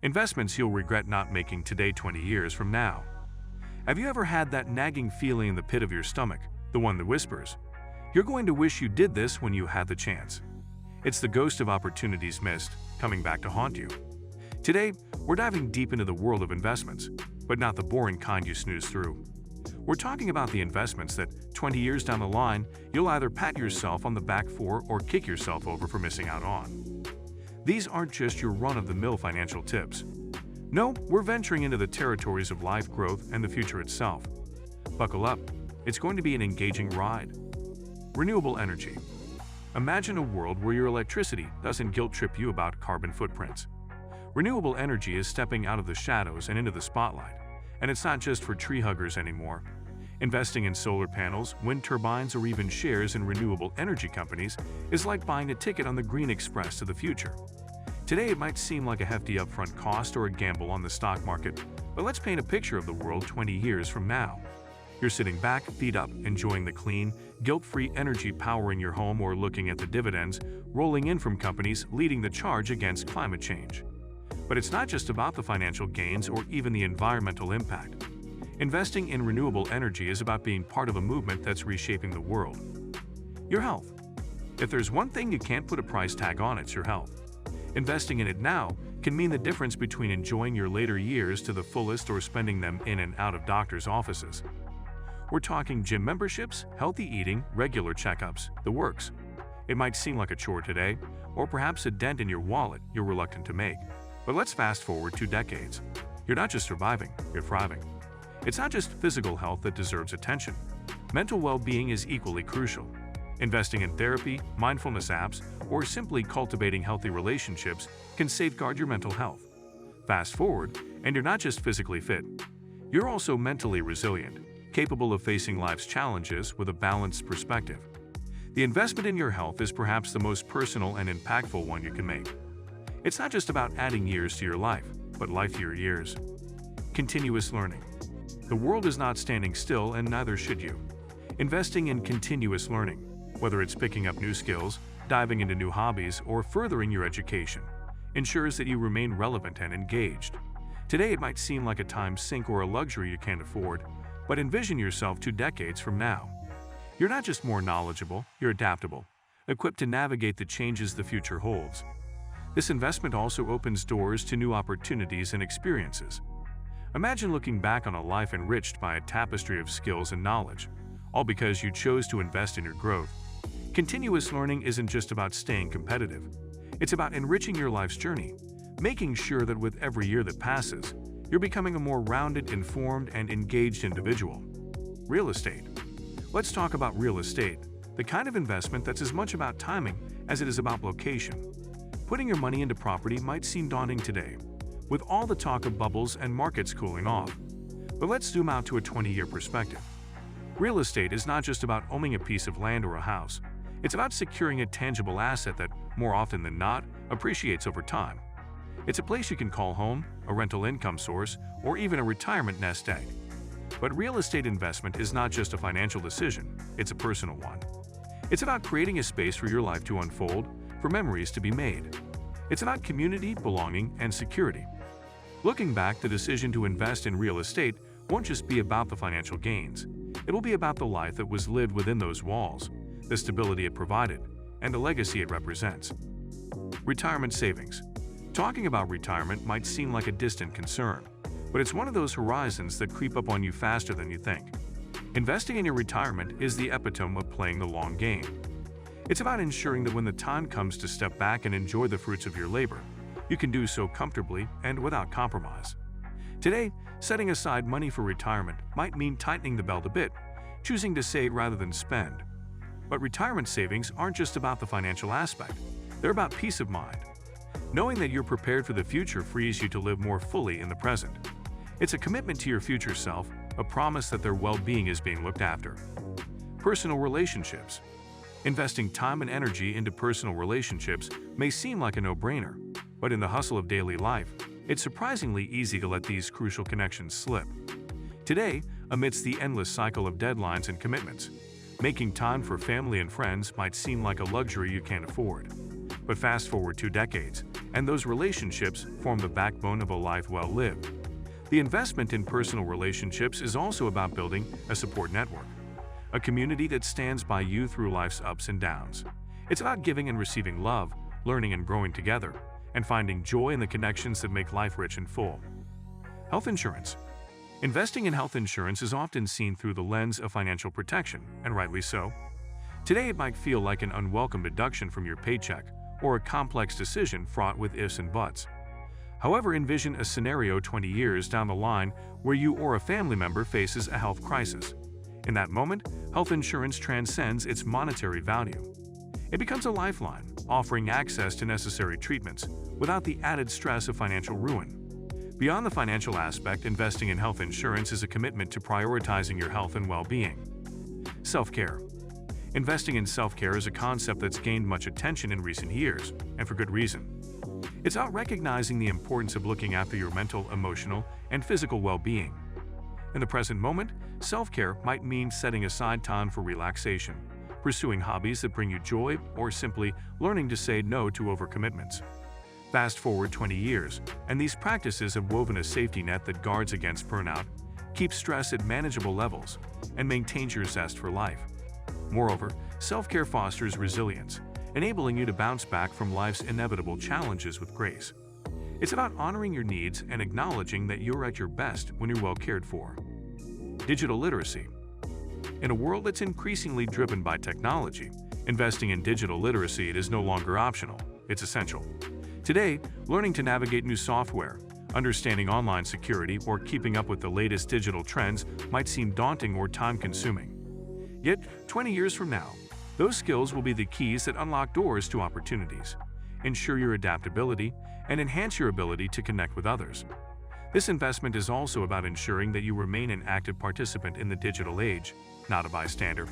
Investments you'll regret not making today 20 years from now. Have you ever had that nagging feeling in the pit of your stomach, the one that whispers, "You're going to wish you did this when you had the chance"? It's the ghost of opportunities missed, coming back to haunt you. Today, we're diving deep into the world of investments, but not the boring kind you snooze through. We're talking about the investments that, 20 years down the line, you'll either pat yourself on the back for or kick yourself over for missing out on. These aren't just your run-of-the-mill financial tips. No, we're venturing into the territories of life growth and the future itself. Buckle up. It's going to be an engaging ride. Renewable energy. Imagine a world where your electricity doesn't guilt-trip you about carbon footprints. Renewable energy is stepping out of the shadows and into the spotlight, and it's not just for tree huggers anymore. Investing in solar panels, wind turbines, or even shares in renewable energy companies is like buying a ticket on the Green Express to the future. Today, it might seem like a hefty upfront cost or a gamble on the stock market, but let's paint a picture of the world 20 years from now. You're sitting back, feet up, enjoying the clean, guilt-free energy powering your home, or looking at the dividends rolling in from companies leading the charge against climate change. But it's not just about the financial gains or even the environmental impact. Investing in renewable energy is about being part of a movement that's reshaping the world. Your health. If there's one thing you can't put a price tag on, it's your health. Investing in it now can mean the difference between enjoying your later years to the fullest or spending them in and out of doctors' offices. We're talking gym memberships, healthy eating, regular checkups, the works. It might seem like a chore today, or perhaps a dent in your wallet you're reluctant to make. But let's fast forward 2 decades. You're not just surviving, you're thriving. It's not just physical health that deserves attention. Mental well-being is equally crucial. Investing in therapy, mindfulness apps, or simply cultivating healthy relationships can safeguard your mental health. Fast forward, and you're not just physically fit. You're also mentally resilient, capable of facing life's challenges with a balanced perspective. The investment in your health is perhaps the most personal and impactful one you can make. It's not just about adding years to your life, but life to your years. Continuous learning. The world is not standing still, and neither should you. Investing in continuous learning, whether it's picking up new skills, diving into new hobbies, or furthering your education, ensures that you remain relevant and engaged. Today, it might seem like a time sink or a luxury you can't afford, but envision yourself 2 decades from now. You're not just more knowledgeable, you're adaptable, equipped to navigate the changes the future holds. This investment also opens doors to new opportunities and experiences. Imagine looking back on a life enriched by a tapestry of skills and knowledge, all because you chose to invest in your growth. Continuous learning isn't just about staying competitive. It's about enriching your life's journey, making sure that with every year that passes, you're becoming a more rounded, informed, and engaged individual. Real estate. Let's talk about real estate, the kind of investment that's as much about timing as it is about location. Putting your money into property might seem daunting today, with all the talk of bubbles and markets cooling off. But let's zoom out to a 20-year perspective. Real estate is not just about owning a piece of land or a house. It's about securing a tangible asset that, more often than not, appreciates over time. It's a place you can call home, a rental income source, or even a retirement nest egg. But real estate investment is not just a financial decision, it's a personal one. It's about creating a space for your life to unfold, for memories to be made. It's about community, belonging, and security. Looking back, the decision to invest in real estate won't just be about the financial gains. It'll be about the life that was lived within those walls, the stability it provided, and the legacy it represents. Retirement savings. Talking about retirement might seem like a distant concern, but it's one of those horizons that creep up on you faster than you think. Investing in your retirement is the epitome of playing the long game. It's about ensuring that when the time comes to step back and enjoy the fruits of your labor, you can do so comfortably and without compromise. Today, setting aside money for retirement might mean tightening the belt a bit, choosing to save rather than spend. But retirement savings aren't just about the financial aspect, they're about peace of mind. Knowing that you're prepared for the future frees you to live more fully in the present. It's a commitment to your future self, a promise that their well-being is being looked after. Personal relationships. Investing time and energy into personal relationships may seem like a no-brainer, but in the hustle of daily life, it's surprisingly easy to let these crucial connections slip. Today, amidst the endless cycle of deadlines and commitments, making time for family and friends might seem like a luxury you can't afford. But fast forward 2 decades, and those relationships form the backbone of a life well lived. The investment in personal relationships is also about building a support network, a community that stands by you through life's ups and downs. It's about giving and receiving love, learning and growing together, and finding joy in the connections that make life rich and full. Health insurance. Investing in health insurance is often seen through the lens of financial protection, and rightly so. Today it might feel like an unwelcome deduction from your paycheck or a complex decision fraught with ifs and buts. However, envision a scenario 20 years down the line where you or a family member faces a health crisis. In that moment, health insurance transcends its monetary value. It becomes a lifeline, offering access to necessary treatments without the added stress of financial ruin. Beyond the financial aspect, investing in health insurance is a commitment to prioritizing your health and well-being. Self-care. Investing in self-care is a concept that's gained much attention in recent years, and for good reason. It's about recognizing the importance of looking after your mental, emotional, and physical well-being. In the present moment, self-care might mean setting aside time for relaxation, pursuing hobbies that bring you joy, or simply learning to say no to overcommitments. Fast forward 20 years, and these practices have woven a safety net that guards against burnout, keeps stress at manageable levels, and maintains your zest for life. Moreover, self-care fosters resilience, enabling you to bounce back from life's inevitable challenges with grace. It's about honoring your needs and acknowledging that you're at your best when you're well cared for. Digital literacy. In a world that's increasingly driven by technology, investing in digital literacy is no longer optional, it's essential. Today, learning to navigate new software, understanding online security, or keeping up with the latest digital trends might seem daunting or time-consuming. Yet, 20 years from now, those skills will be the keys that unlock doors to opportunities, ensure your adaptability, and enhance your ability to connect with others. This investment is also about ensuring that you remain an active participant in the digital age, not a bystander.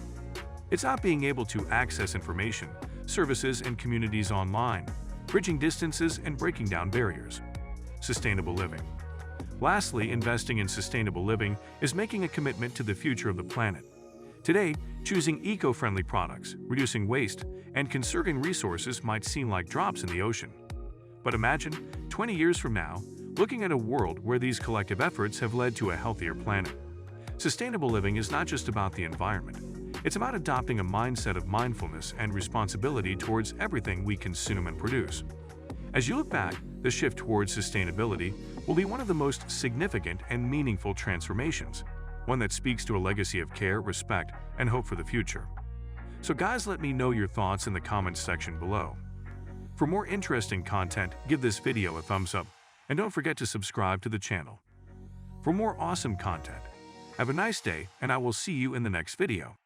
It's about being able to access information, services, and communities online, bridging distances and breaking down barriers. Sustainable living. Lastly, investing in sustainable living is making a commitment to the future of the planet. Today, choosing eco-friendly products, reducing waste, and conserving resources might seem like drops in the ocean. But imagine, 20 years from now, looking at a world where these collective efforts have led to a healthier planet. Sustainable living is not just about the environment. It's about adopting a mindset of mindfulness and responsibility towards everything we consume and produce. As you look back, the shift towards sustainability will be one of the most significant and meaningful transformations, one that speaks to a legacy of care, respect, and hope for the future. So guys, let me know your thoughts in the comments section below. For more interesting content, give this video a thumbs up, and don't forget to subscribe to the channel. For more awesome content, have a nice day, and I will see you in the next video.